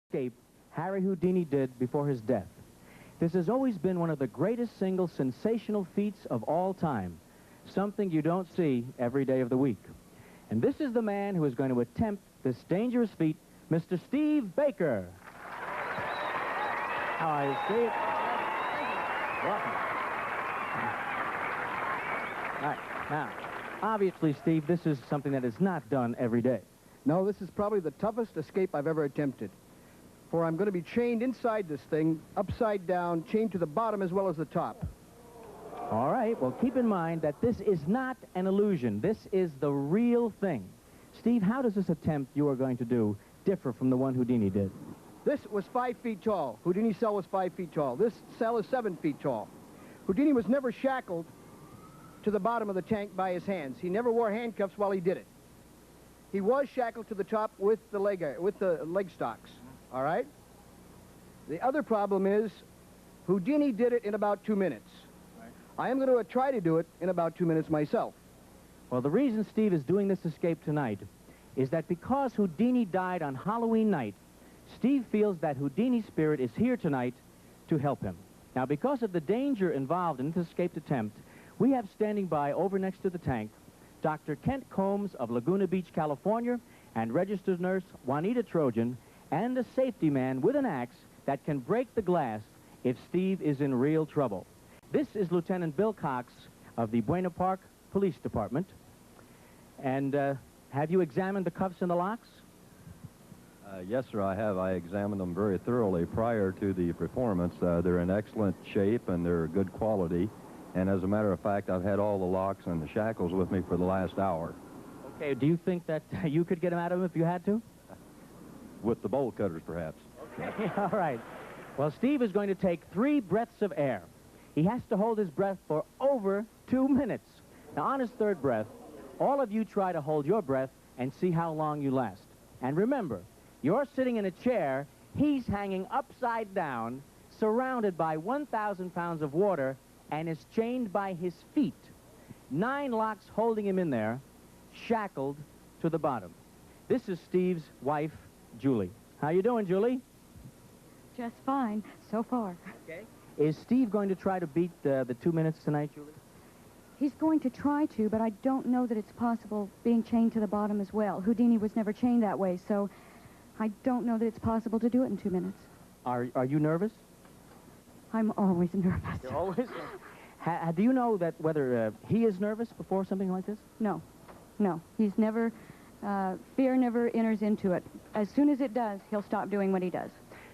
escape Harry Houdini did before his death. This has always been one of the greatest single sensational feats of all time, something you don't see every day of the week. And this is the man who is going to attempt this dangerous feat, Mr. Steve Baker. How are you, Steve? Welcome. All right, now, obviously, Steve, this is something that is not done every day. No, this is probably the toughest escape I've ever attempted. For I'm going to be chained inside this thing, upside down, chained to the bottom as well as the top. All right, well, keep in mind that this is not an illusion. This is the real thing. Steve, how does this attempt you are going to do differ from the one Houdini did? This was 5 feet tall. Houdini's cell was 5 feet tall. This cell is 7 feet tall. Houdini was never shackled to the bottom of the tank by his hands. He never wore handcuffs while he did it. He was shackled to the top with the leg stocks. All right? The other problem is Houdini did it in about 2 minutes. Right. I am going to try to do it in about 2 minutes myself. Well, the reason Steve is doing this escape tonight is that because Houdini died on Halloween night, Steve feels that Houdini's spirit is here tonight to help him. Now, because of the danger involved in this escape attempt, we have standing by over next to the tank Dr. Kent Combs of Laguna Beach, California, and registered nurse Juanita Trojan, and a safety man with an axe that can break the glass if Steve is in real trouble. This is Lieutenant Bill Cox of the Buena Park Police Department. And have you examined the cuffs and the locks? Yes, sir, I have. I examined them very thoroughly prior to the performance. They're in excellent shape and they're good quality. And as a matter of fact, I've had all the locks and the shackles with me for the last hour. Okay, do you think that you could get them out of them if you had to? With the bolt cutters, perhaps. Okay, all right. Well, Steve is going to take 3 breaths of air. He has to hold his breath for over 2 minutes. Now, on his 3rd breath, all of you try to hold your breath and see how long you last. And remember, you're sitting in a chair, he's hanging upside down, surrounded by 1,000 pounds of water, and is chained by his feet. 9 locks holding him in there, shackled to the bottom. This is Steve's wife, Julie. How you doing, Julie? Just fine, so far. Okay. Is Steve going to try to beat the 2 minutes tonight, Julie? He's going to try to, but I don't know that it's possible being chained to the bottom as well. Houdini was never chained that way, so I don't know that it's possible to do it in 2 minutes. Are you nervous? I'm always nervous. You're always? Do you know that whether he is nervous before something like this? No, no. He's never, fear never enters into it. As soon as it does, he'll stop doing what he does.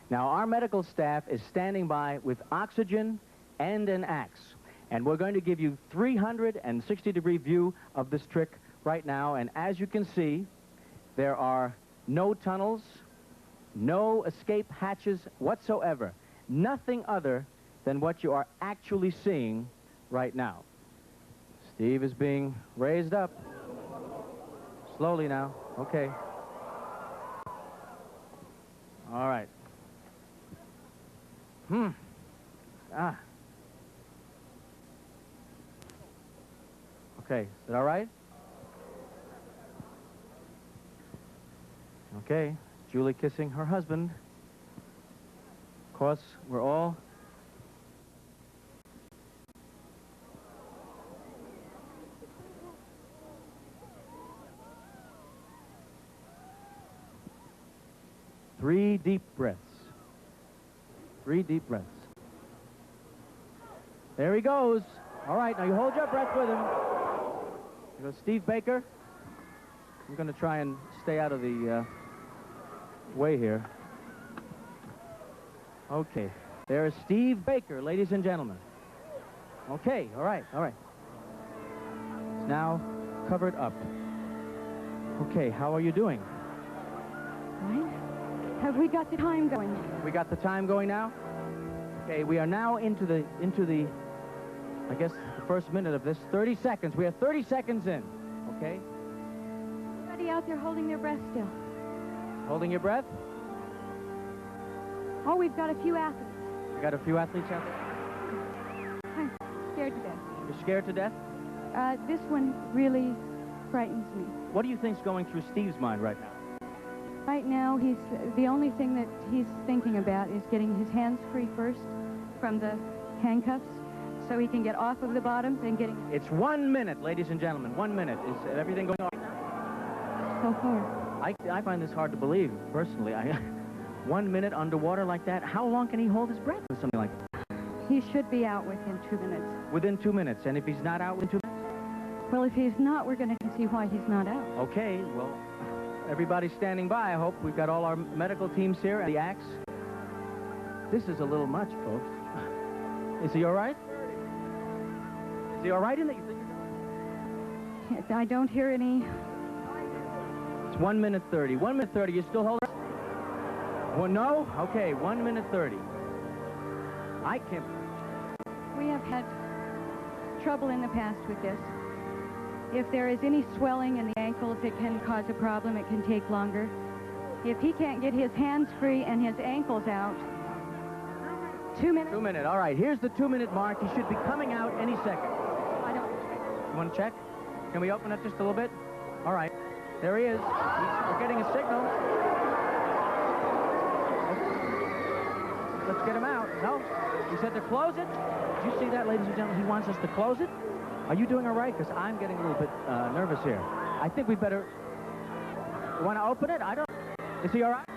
Now, our medical staff is standing by with oxygen and an axe. And we're going to give you 360-degree view of this trick right now. And as you can see, there are no tunnels, no escape hatches whatsoever. Nothing other than what you are actually seeing right now. Steve is being raised up. Slowly now. Okay. All right. Okay, is that all right? Okay, Julie kissing her husband. Of course, we're all three deep breaths. 3 deep breaths. There he goes. All right, now you hold your breath with him. Here goes Steve Baker. I'm going to try and stay out of the way here. Okay, there is Steve Baker, ladies and gentlemen. Okay, all right, all right. It's now covered up. Okay, how are you doing? Right? Have we got the time going? We got the time going now? Okay, we are now into the, I guess, the first minute of this. 30 seconds. We are 30 seconds in, okay? Everybody out there holding their breath still. Holding your breath? Oh, we've got a few athletes. You got a few athletes out there? I'm scared to death. You're scared to death? This one really frightens me. What do you think's going through Steve's mind right now? Right now, the only thing that he's thinking about is getting his hands free first from the handcuffs so he can get off of the bottom and getting... It's 1 minute, ladies and gentlemen. 1 minute. Is everything going on? So far. I find this hard to believe, personally. 1 minute underwater like that. How long can he hold his breath with something like that? He should be out within 2 minutes. Within 2 minutes. And if he's not out within 2 minutes? Well, if he's not, we're going to see why he's not out. Okay, well, everybody's standing by, I hope. We've got all our medical teams here and the axe. This is a little much, folks. Is he all right? Is he all right in that? I don't hear any... It's 1 minute 30. 1 minute 30. You still holding? Well, no? Okay, 1 minute 30. I can't... We have had trouble in the past with this. If there is any swelling in the ankles, it can cause a problem. It can take longer. If he can't get his hands free and his ankles out, 2 minutes. 2 minutes. All right, here's the 2 minute mark. He should be coming out any second. I don't... You want to check? Can we open it just a little bit? All right. There he is. We're getting a signal. Let's get him out. No? He said to close it. Did you see that, ladies and gentlemen? He wants us to close it. Are you doing all right? Because I'm getting a little bit nervous here. I think we better... You want to open it? I don't... Is he all right?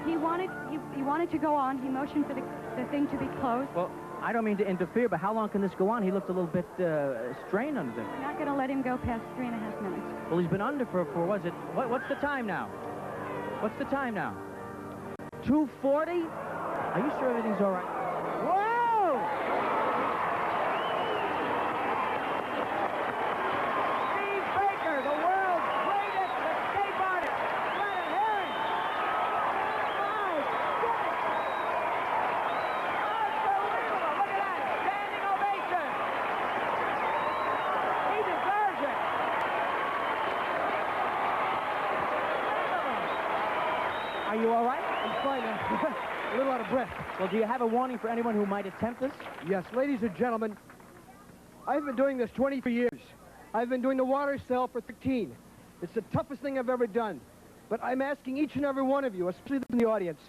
He wanted to go on. He motioned for the thing to be closed. Well, I don't mean to interfere, but how long can this go on? He looked a little bit strained under there. We're not going to let him go past 3.5 minutes. Well, he's been under for was it... What's the time now? What's the time now? 2:40? Are you sure everything's all right? Whoa! Steve Baker, the world's greatest escape artist. Let him hear him. My goodness. Unbelievable. Look at that. Standing ovation. He deserves it. Are you all right? I'm fine. I'm a little out of breath. Well, do you have a warning for anyone who might attempt this? Yes, ladies and gentlemen, I've been doing this 23 years. I've been doing the water cell for 13. It's the toughest thing I've ever done. But I'm asking each and every one of you, especially in the audience,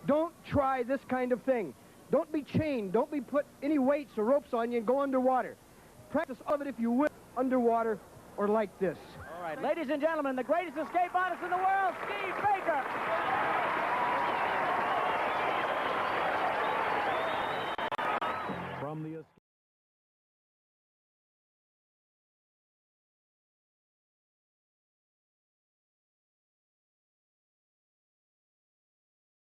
don't try this kind of thing. Don't be chained. Don't be put any weights or ropes on you and go underwater. Practice all of it if you will, underwater or like this. All right, ladies and gentlemen, the greatest escape artist in the world, Steve Baker. From the